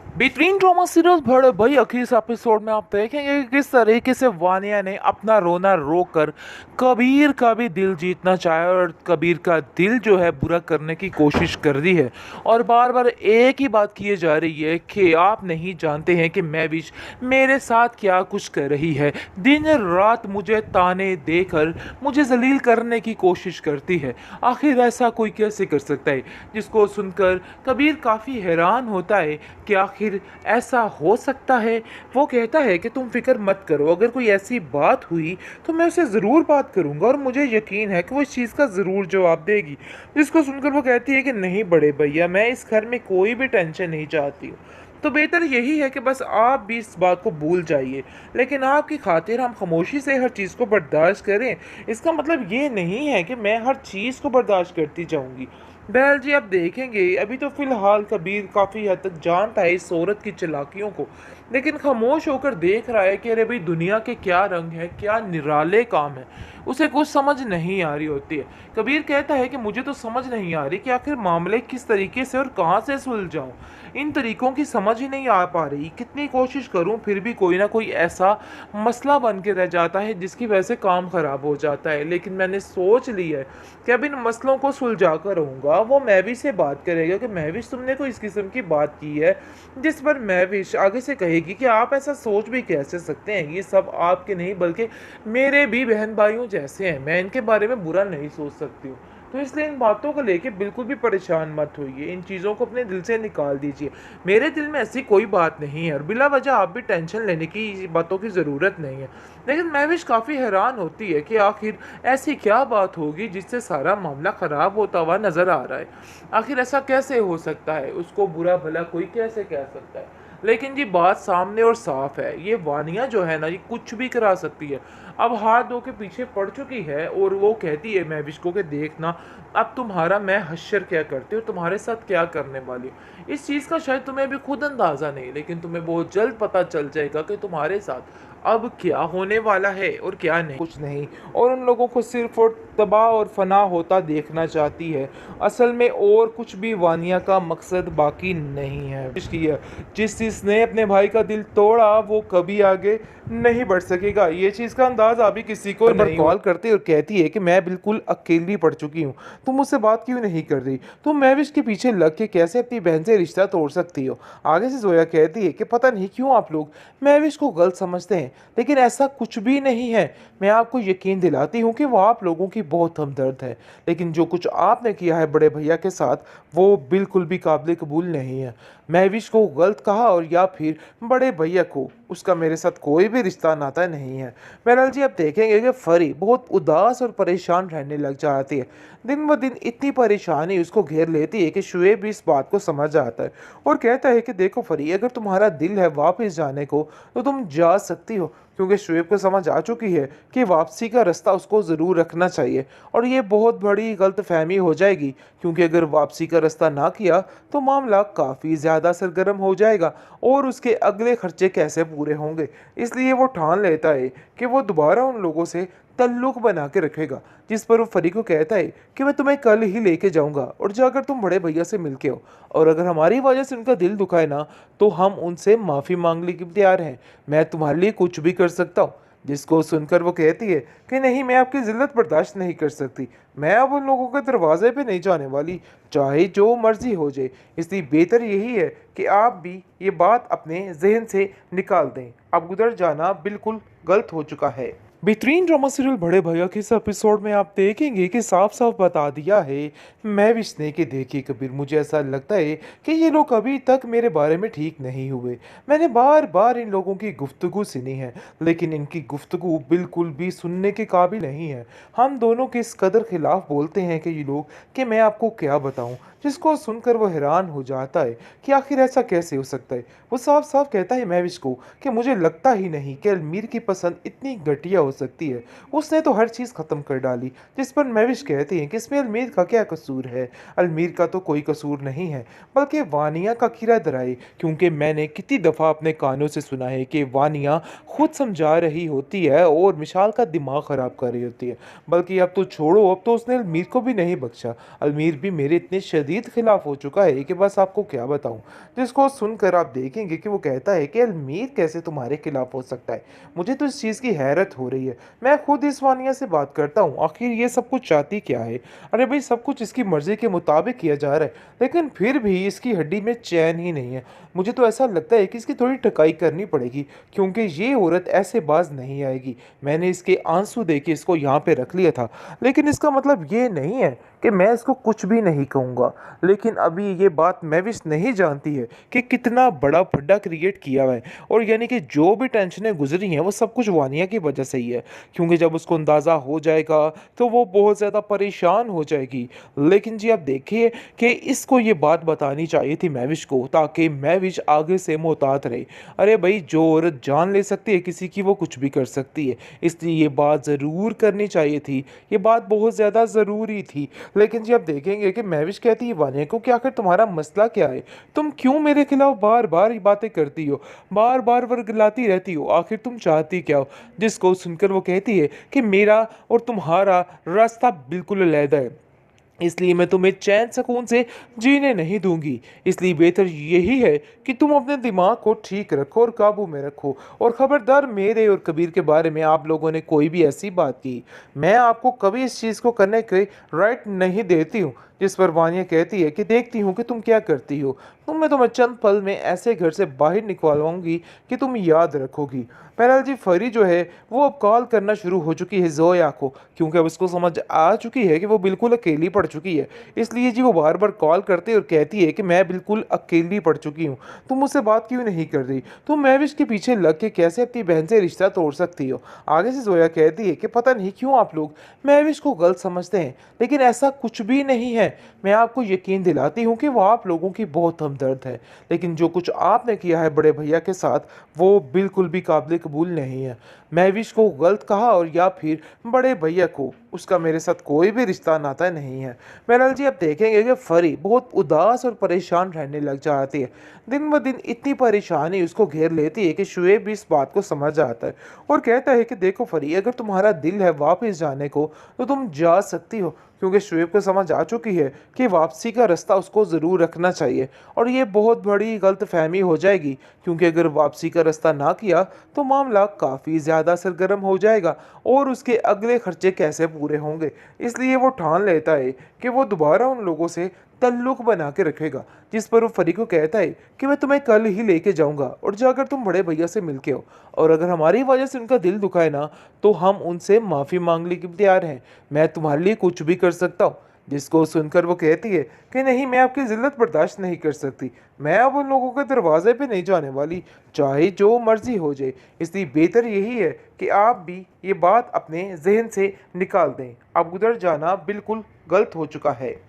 बेहतरीन drama serial बड़े भाई आखिरी इस एपिसोड में आप देखेंगे कि किस तरीके से वानिया ने अपना रोना रोकर कबीर का भी दिल जीतना चाहा और कबीर का दिल जो है बुरा करने की कोशिश कर रही है। और बार बार एक ही बात की जा रही है कि आप नहीं जानते हैं कि महविश मेरे साथ क्या कुछ कर रही है। दिन रात मुझे ताने देकर मुझे जलील करने की कोशिश करती है। आखिर ऐसा कोई कैसे कर सकता है। जिसको सुनकर कबीर काफ़ी हैरान होता है कि आखिर ऐसा हो सकता है। वो कहता है कि तुम फिक्र मत करो, अगर कोई ऐसी बात हुई तो मैं उसे ज़रूर बात करूंगा और मुझे यकीन है कि वो इस चीज़ का ज़रूर जवाब देगी। जिसको सुनकर वो कहती है कि नहीं बड़े भैया, मैं इस घर में कोई भी टेंशन नहीं चाहती हूँ। तो बेहतर यही है कि बस आप भी इस बात को भूल जाइए। लेकिन आपकी खातिर हम खामोशी से हर चीज़ को बर्दाश्त करें, इसका मतलब ये नहीं है कि मैं हर चीज़ को बर्दाश्त करती जाऊंगी। बहरहाल जी, आप देखेंगे अभी तो फ़िलहाल कबीर काफ़ी हद तक जानता है इस औरत की चालाकियों को, लेकिन खामोश होकर देख रहा है कि अरे भाई दुनिया के क्या रंग है, क्या निराले काम है। उसे कुछ समझ नहीं आ रही होती है। कबीर कहता है कि मुझे तो समझ नहीं आ रही कि आखिर मामले किस तरीके से और कहाँ से सुलझाऊं। इन तरीकों की समझ ही नहीं आ पा रही। कितनी कोशिश करूं फिर भी कोई ना कोई ऐसा मसला बन के रह जाता है जिसकी वजह से काम ख़राब हो जाता है। लेकिन मैंने सोच लिया है कि अब इन मसलों को सुलझा कर रहूँगा। वो महविश से बात करेगा कि महविश तुमने कोई इस किस्म की बात की है, जिस पर महविश आगे से कहेगी कि आप ऐसा सोच भी कैसे सकते हैं, ये सब आपके नहीं बल्कि मेरे भी बहन भाइयों जैसे हैं, मैं इनके बारे में बुरा नहीं सोच सकती हूँ। तो इसलिए इन बातों को लेके बिल्कुल भी परेशान मत होइए, इन चीज़ों को अपने दिल से निकाल दीजिए। मेरे दिल में ऐसी कोई बात नहीं है और बिला वजह आप भी टेंशन लेने की बातों की ज़रूरत नहीं है। लेकिन महविश काफ़ी हैरान होती है कि आखिर ऐसी क्या बात होगी जिससे सारा मामला ख़राब होता हुआ नज़र आ रहा है। आखिर ऐसा कैसे हो सकता है, उसको बुरा भला कोई कैसे कह सकता है। लेकिन जी बात सामने और साफ है, ये वानिया जो है ना, ये कुछ भी करा सकती है। अब हाथ धो के पीछे पड़ चुकी है और वो कहती है महविश को कि देखना अब तुम्हारा मैं हश्र क्या करती हूँ, तुम्हारे साथ क्या करने वाली हूँ। इस चीज़ का शायद तुम्हें अभी खुद अंदाज़ा नहीं, लेकिन तुम्हें बहुत जल्द पता चल जाएगा कि तुम्हारे साथ अब क्या होने वाला है और क्या नहीं। कुछ नहीं, और उन लोगों को सिर्फ और तबाह और फना होता देखना चाहती है। असल में और कुछ भी वानिया का मकसद बाकी नहीं है। जिस जिसने अपने भाई का दिल तोड़ा वो कभी आगे नहीं बढ़ सकेगा, ये चीज़ का अंदाज अभी किसी को नहीं कॉल करती और कहती है कि मैं बिल्कुल अकेली पड़ चुकी हूँ, तुम मुझसे बात क्यों नहीं कर रही, तुम महविश के पीछे लग के कैसे अपनी बहन से रिश्ता तोड़ सकती हो। आगे से जोया कहती है कि पता नहीं क्यों आप लोग महविश को गलत समझते हैं, लेकिन ऐसा कुछ भी नहीं है। मैं आपको यकीन दिलाती हूँ कि वो आप लोगों की बहुत हमदर्द है, लेकिन जो कुछ आपने किया है बड़े भैया के साथ वो बिल्कुल भी काबिल कबूल नहीं है। महविश को गलत कहा और या फिर बड़े भैया को, उसका मेरे साथ कोई भी रिश्ता नाता नहीं है। बहरहाल जी, आप देखेंगे कि फरी बहुत उदास और परेशान रहने लग जाती है। दिन ब दिन इतनी परेशानी उसको घेर लेती है कि शुएब भी इस बात को समझ आता है और कहता है कि देखो फरी, अगर तुम्हारा दिल है वापस जाने को तो तुम जा सकती हो, क्योंकि शुएब को समझ आ चुकी है कि वापसी का रास्ता उसको ज़रूर रखना चाहिए और ये बहुत बड़ी गलतफहमी हो जाएगी, क्योंकि अगर वापसी का रास्ता ना किया तो मामला काफ़ी ज़्यादा सरगर्म हो जाएगा और उसके अगले खर्चे कैसे पूरे होंगे। इसलिए वो ठान लेता है कि वो दोबारा उन लोगों से तल्लुक बना के रखेगा। जिस पर वो फरी को कहता है कि मैं तुम्हें कल ही लेके जाऊंगा और जाकर तुम बड़े भैया से मिल के आओ, और अगर हमारी वजह से उनका दिल दुखाए ना तो हम उनसे माफ़ी मांगने के लिए तैयार हैं, मैं तुम्हारे लिए कुछ भी कर सकता हूँ। जिसको सुनकर वो कहती है कि नहीं, मैं आपकी जिल्लत बर्दाश्त नहीं कर सकती, मैं अब उन लोगों के दरवाजे पे नहीं जाने वाली, चाहे जो मर्जी हो जाए। इसलिए बेहतर यही है कि आप भी ये बात अपने जहन से निकाल दें, अब गुजर जाना बिल्कुल गलत हो चुका है। बेहतरीन ड्रामा सीरियल बड़े भैया के इस एपिसोड में आप देखेंगे कि साफ साफ बता दिया है महविश ने कि देखिए कबीर, मुझे ऐसा लगता है कि ये लोग अभी तक मेरे बारे में ठीक नहीं हुए। मैंने बार बार इन लोगों की गुफ्तगू सुनी है, लेकिन इनकी गुफ्तगू बिल्कुल भी सुनने के काबिल नहीं है। हम दोनों के इस कदर खिलाफ बोलते हैं कि ये लोग, कि मैं आपको क्या बताऊं। जिसको सुनकर वो हैरान हो जाता है कि आखिर ऐसा कैसे हो सकता है। वो साफ साफ कहता है महविश को कि मुझे लगता ही नहीं कि अलमीर की पसंद इतनी घटिया हो सकती है? उसने तो हर चीज़ ख़त्म कर डाली। जिस पर महविश कहती हैं कि इसमें अलमीर का क्या कसूर है? अलमीर का तो कोई कसूर नहीं है, बल्कि वानिया का किरदार है। क्योंकि मैंने कितनी दफ़ा अपने कानों से सुना है कि वानिया खुद समझा रही होती है और मिशाल का दिमाग ख़राब कर रही होती है। बल्कि अब तो छोड़ो, अब तो उसने अलमीर को भी नहीं बख्शा। अलमीर भी मेरे इतने शदीद खिलाफ हो चुका है कि बस आपको क्या बताऊं। जिसको सुनकर आप देखेंगे कि वो कहता है कि अलमीर कैसे तुम्हारे खिलाफ हो सकता है। मुझे तो इस चीज़ की हैरत हो रही है। मैं खुद इस वानिया से बात करता हूँ, आखिर ये सब कुछ चाहती क्या है? अरे भाई, सब कुछ इसकी मर्जी के मुताबिक किया जा रहा है, लेकिन फिर भी इसकी हड्डी में चैन ही नहीं है। मुझे तो ऐसा लगता है कि इसकी थोड़ी टकाई करनी पड़ेगी, क्योंकि ये औरत ऐसे बाज नहीं आएगी। मैंने इसके आंसू देके इसको यहाँ पे रख लिया था, लेकिन इसका मतलब ये नहीं है कि मैं इसको कुछ भी नहीं कहूँगा। लेकिन अभी ये बात महविश नहीं जानती है कि कितना बड़ा फड्डा क्रिएट किया हुआ है, और यानी कि जो भी टेंशनें गुजरी हैं वो सब कुछ वानिया की वजह से ही है। क्योंकि जब उसको अंदाज़ा हो जाएगा तो वो बहुत ज़्यादा परेशान हो जाएगी। लेकिन जी आप देखिए कि इसको ये बात बतानी चाहिए थी महविश को, ताकि महविश आगे से मोहतात रहे। अरे भाई, जो औरत जान ले सकती है किसी की, वो कुछ भी कर सकती है। इसलिए ये बात ज़रूर करनी चाहिए थी, ये बात बहुत ज़्यादा ज़रूरी थी। लेकिन जी आप देखेंगे कि महविश कहती है वानिया को कि आखिर तुम्हारा मसला क्या है? तुम क्यों मेरे खिलाफ बार बार ये बातें करती हो, बार बार वर्गलाती रहती हो? आखिर तुम चाहती क्या हो? जिसको सुनकर वो कहती है कि मेरा और तुम्हारा रास्ता बिल्कुल अलग है, इसलिए मैं तुम्हें चैन सुकून से जीने नहीं दूंगी। इसलिए बेहतर यही है कि तुम अपने दिमाग को ठीक रखो और काबू में रखो। और खबरदार, मेरे और कबीर के बारे में आप लोगों ने कोई भी ऐसी बात की, मैं आपको कभी इस चीज़ को करने के राइट नहीं देती हूँ। जिस पर वानिया कहती है कि देखती हूँ कि तुम क्या करती हो। मैं तुम्हें चंद पल में ऐसे घर से बाहर निकलवाऊंगी कि तुम याद रखोगी। बहरहाल जी, फरी जो है वो अब कॉल करना शुरू हो चुकी है जोया को, क्योंकि अब उसको समझ आ चुकी है कि वो बिल्कुल अकेली पड़ चुकी है। इसलिए जी वो बार बार कॉल करती है और कहती है कि मैं बिल्कुल अकेली पड़ चुकी हूँ, तुम मुझसे बात क्यों नहीं कर रही? तुम महविश के पीछे लग के कैसे अपनी बहन से रिश्ता तोड़ सकती हो? आगे से जोया कहती है कि पता नहीं क्यों आप लोग महविश को गलत समझते हैं, लेकिन ऐसा कुछ भी नहीं है। मैं आपको यकीन दिलाती हूँ कि वो आप लोगों की बहुत हमदर्द है, लेकिन जो कुछ आपने किया है बड़े भैया के साथ, वो बिल्कुल भी काबिल कबूल नहीं है। महविश को गलत कहा और या फिर बड़े भैया को, उसका मेरे साथ कोई भी रिश्ता नाता नहीं है। बहरहाल जी, आप देखेंगे कि फरी बहुत उदास और परेशान रहने लग जाती है। दिन ब दिन इतनी परेशानी उसको घेर लेती है कि शुएब भी इस बात को समझ आता है और कहता है कि देखो फरी, अगर तुम्हारा दिल है वापस जाने को तो तुम जा सकती हो, क्योंकि शुएब को समझ आ चुकी है कि वापसी का रास्ता उसको ज़रूर रखना चाहिए। और ये बहुत बड़ी गलतफहमी हो जाएगी, क्योंकि अगर वापसी का रास्ता ना किया तो मामला काफ़ी ज़्यादा सरगर्म हो जाएगा और उसके अगले खर्चे कैसे पूरे होंगे। इसलिए वो ठान लेता है कि वो दोबारा उन लोगों से तल्लुक बना के रखेगा। जिस पर वो फरी को कहता है कि मैं तुम्हें कल ही लेके जाऊंगा और जाकर तुम बड़े भैया से मिल के हो, और अगर हमारी वजह से उनका दिल दुखाए ना तो हम उनसे माफ़ी मांगने के लिए तैयार हैं। मैं तुम्हारे लिए कुछ भी कर सकता हूँ। जिसको सुनकर वो कहती है कि नहीं, मैं आपकी जिल्लत बर्दाश्त नहीं कर सकती। मैं अब उन लोगों के दरवाजे पे नहीं जाने वाली, चाहे जो मर्जी हो जाए। इसलिए बेहतर यही है कि आप भी ये बात अपने जहन से निकाल दें। अब उधर जाना बिल्कुल गलत हो चुका है।